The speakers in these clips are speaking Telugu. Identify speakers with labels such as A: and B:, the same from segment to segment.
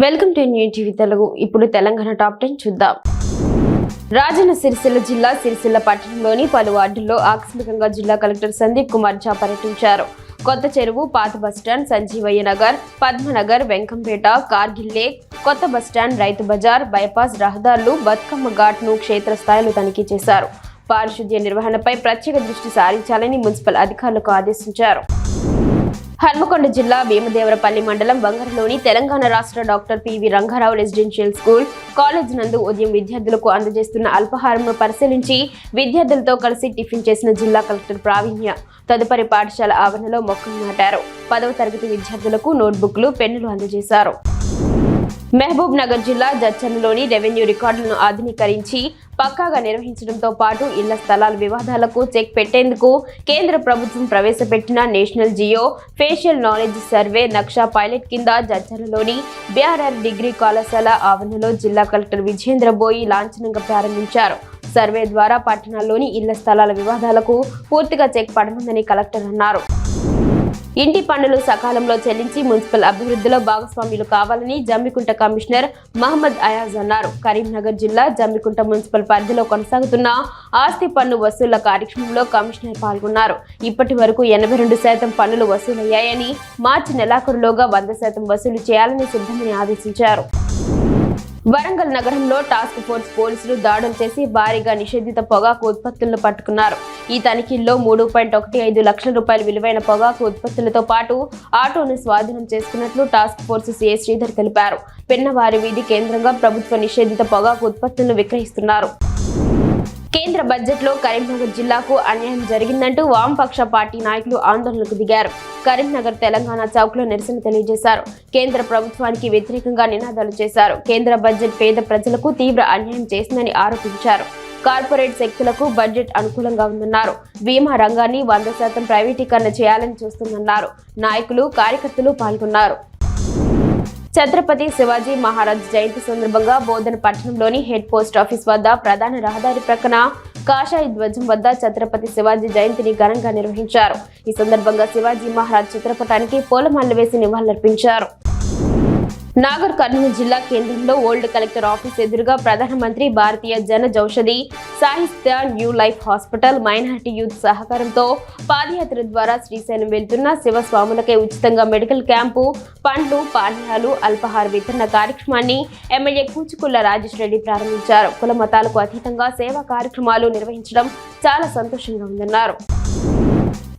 A: Welcome to new TV Telugu. ఇప్పుడు తెలంగాణ టాప్ 10 చూద్దాం. రాజన్న సిరిసిల్ల జిల్లా సిరిసిల్ల పట్టణంలోని పలు వార్డుల్లో ఆకస్మికంగా జిల్లా కలెక్టర్ సందీప్ కుమార్ ఝా పర్యటించారు. కొత్త చెరువు, పాత బస్టాండ్, సంజీవయ్య నగర్, పద్మనగర్, వెంకంపేట, కార్గిల్ లేక్, కొత్త బస్టాండ్, రైతు బజార్, బైపాస్ రహదారులు, బతుకమ్మ ఘాట్ను క్షేత్రస్థాయిలో తనిఖీ చేశారు. పారిశుద్ధ్య నిర్వహణపై ప్రత్యేక దృష్టి సారించాలని మున్సిపల్ అధికారులకు ఆదేశించారు. హన్మకొండ జిల్లా భీమదేవరపల్లి మండలం బంగరలోని తెలంగాణ రాష్ట్ర doctor PV Rangarao residential school college నందు ఉదయం విద్యార్థులకు అందజేస్తున్న అల్పాహారంను పరిశీలించి విద్యార్థులతో కలిసి టిఫిన్ చేసిన జిల్లా కలెక్టర్ ప్రావీణ్య తదుపరి పాఠశాల ఆవరణలో మొక్కలు నాటారు. 10వ తరగతి విద్యార్థులకు నోట్బుక్లు, పెన్నులు అందజేశారు. మహబూబ్ నగర్ జిల్లా జడ్చర్లలోని రెవెన్యూ రికార్డులను ఆధునీకరించి పక్కాగా నిర్వహించడంతో పాటు ఇళ్ల స్థలాల వివాదాలకు చెక్ పెట్టేందుకు కేంద్ర ప్రభుత్వం ప్రవేశపెట్టిన national geospatial knowledge survey Naksha pilot కింద జడ్చర్లలోని బీఆర్ఆర్ డిగ్రీ కళాశాల ఆవరణలో జిల్లా కలెక్టర్ విజేంద్ర బోయి లాంఛనంగా ప్రారంభించారు. సర్వే ద్వారా పట్టణాల్లోని ఇళ్ల స్థలాల వివాదాలకు పూర్తిగా చెక్ పడనుందని కలెక్టర్ అన్నారు. ఇంటి పన్నులు సకాలంలో చెల్లించి మున్సిపల్ అభివృద్ధిలో భాగస్వాములు కావాలని జమ్మికుంట కమిషనర్ మహమ్మద్ అయాజ్ అన్నారు. కరీంనగర్ జిల్లా జమ్మికుంట మున్సిపల్ పరిధిలో కొనసాగుతున్న ఆస్తి పన్ను వసూళ్ల కార్యక్రమంలో కమిషనర్ పాల్గొన్నారు. ఇప్పటి వరకు 82% పన్నులు వసూలయ్యాయని, మార్చి నెలాఖరులోగా 100% వసూలు చేయాలని సిద్ధమని ఆదేశించారు. వరంగల్ నగరంలో టాస్క్ ఫోర్స్ పోలీసులు దాడులు చేసి భారీగా నిషేధిత పొగాకు ఉత్పత్తులను పట్టుకున్నారు. ఈ తనిఖీల్లో 3.15 లక్షల రూపాయల విలువైన పొగాకు ఉత్పత్తులతో పాటు ఆటోను స్వాధీనం చేసుకున్నట్లు టాస్క్ ఫోర్స్ సిఐ శ్రీధర్ తెలిపారు. పెన్నవారి వీధి కేంద్రంగా ప్రభుత్వ నిషేధిత పొగాకు ఉత్పత్తులను విక్రయిస్తున్నారు. కేంద్ర బడ్జెట్లో కరీంనగర్ జిల్లాకు అన్యాయం జరిగిందంటూ వామపక్ష పార్టీ నాయకులు ఆందోళనకు దిగారు. కరీంనగర్ తెలంగాణ చౌక్లో నిరసన తెలియజేశారు. కేంద్ర ప్రభుత్వానికి వ్యతిరేకంగా నినాదాలు చేశారు. కేంద్ర బడ్జెట్ పేద ప్రజలకు తీవ్ర అన్యాయం చేసిందని ఆరోపించారు. కార్పొరేట్ శక్తులకు బడ్జెట్ అనుకూలంగా ఉందన్నారు. బీమా రంగాన్ని 100% ప్రైవేటీకరణ చేయాలని చూస్తుందన్నారు. నాయకులు, కార్యకర్తలు పాల్గొన్నారు. ఛత్రపతి శివాజీ మహారాజ్ జయంతి సందర్భంగా బోధన పట్టణంలోని హెడ్ పోస్ట్ ఆఫీస్ వద్ద ప్రధాన రహదారి ప్రక్కన కాషాయ ధ్వజం వద్ద ఛత్రపతి శివాజీ జయంతిని ఘనంగా నిర్వహించారు. ఈ సందర్భంగా శివాజీ మహారాజ్ చిత్రపటానికి పూలమాలలు వేసి నివాళులర్పించారు. నాగర్ కర్నూలు జిల్లా కేంద్రంలో ఓల్డ్ కలెక్టర్ ఆఫీస్ ఎదురుగా ప్రధానమంత్రి భారతీయ జన ఔషధి సాహిత్య new life hospital minority youth సహకారంతో పాదయాత్ర ద్వారా శ్రీశైలం వెళ్తున్న శివస్వాములకే ఉచితంగా మెడికల్ క్యాంపు, పండ్లు, పానీయాలు, అల్పాహార వితరణ కార్యక్రమాన్ని ఎమ్మెల్యే కూచుకుళ్ల రాజేష్ రెడ్డి ప్రారంభించారు. కుల మతాలకు అతీతంగా సేవా కార్యక్రమాలు నిర్వహించడం చాలా సంతోషంగా ఉందన్నారు.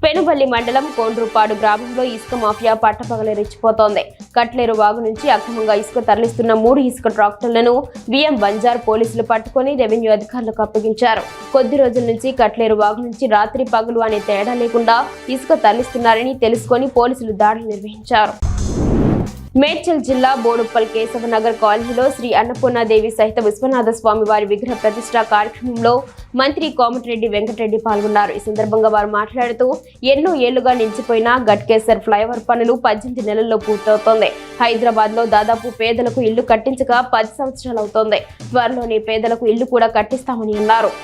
A: పెనుబల్లి మండలం కోండ్రుపాడు గ్రామంలో ఇసుక మాఫియా పట్టపగలే రెచ్చిపోతోంది. కట్లేరు వాగు నుంచి అక్రమంగా ఇసుక తరలిస్తున్న 3 ఇసుక ట్రాక్టర్లను విఎం బంజార్ పోలీసులు పట్టుకుని రెవెన్యూ అధికారులకు అప్పగించారు. కొద్ది రోజుల నుంచి కట్లేరు వాగు నుంచి రాత్రి పగలు అనే తేడా లేకుండా ఇసుక తరలిస్తున్నారని తెలుసుకొని పోలీసులు దాడులు నిర్వహించారు. మేడ్చల్ జిల్లా బోడుప్పల్ కేశవనగర్ కాలనీలో శ్రీ అన్నపూర్ణాదేవి సహిత విశ్వనాథ స్వామి వారి విగ్రహ ప్రతిష్ఠా కార్యక్రమంలో మంత్రి కోమటిరెడ్డి వెంకటరెడ్డి పాల్గొన్నారు. ఈ సందర్భంగా వారు మాట్లాడుతూ ఎన్నో ఏళ్లుగా నిలిచిపోయిన గట్కేసర్ ఫ్లైఓవర్ పనులు 18 నెలల్లో పూర్తవుతోంది. హైదరాబాద్ లో దాదాపు పేదలకు ఇళ్లు కట్టించక 10 సంవత్సరాలు అవుతోంది. త్వరలోనే పేదలకు ఇళ్లు కూడా కట్టిస్తామని అన్నారు.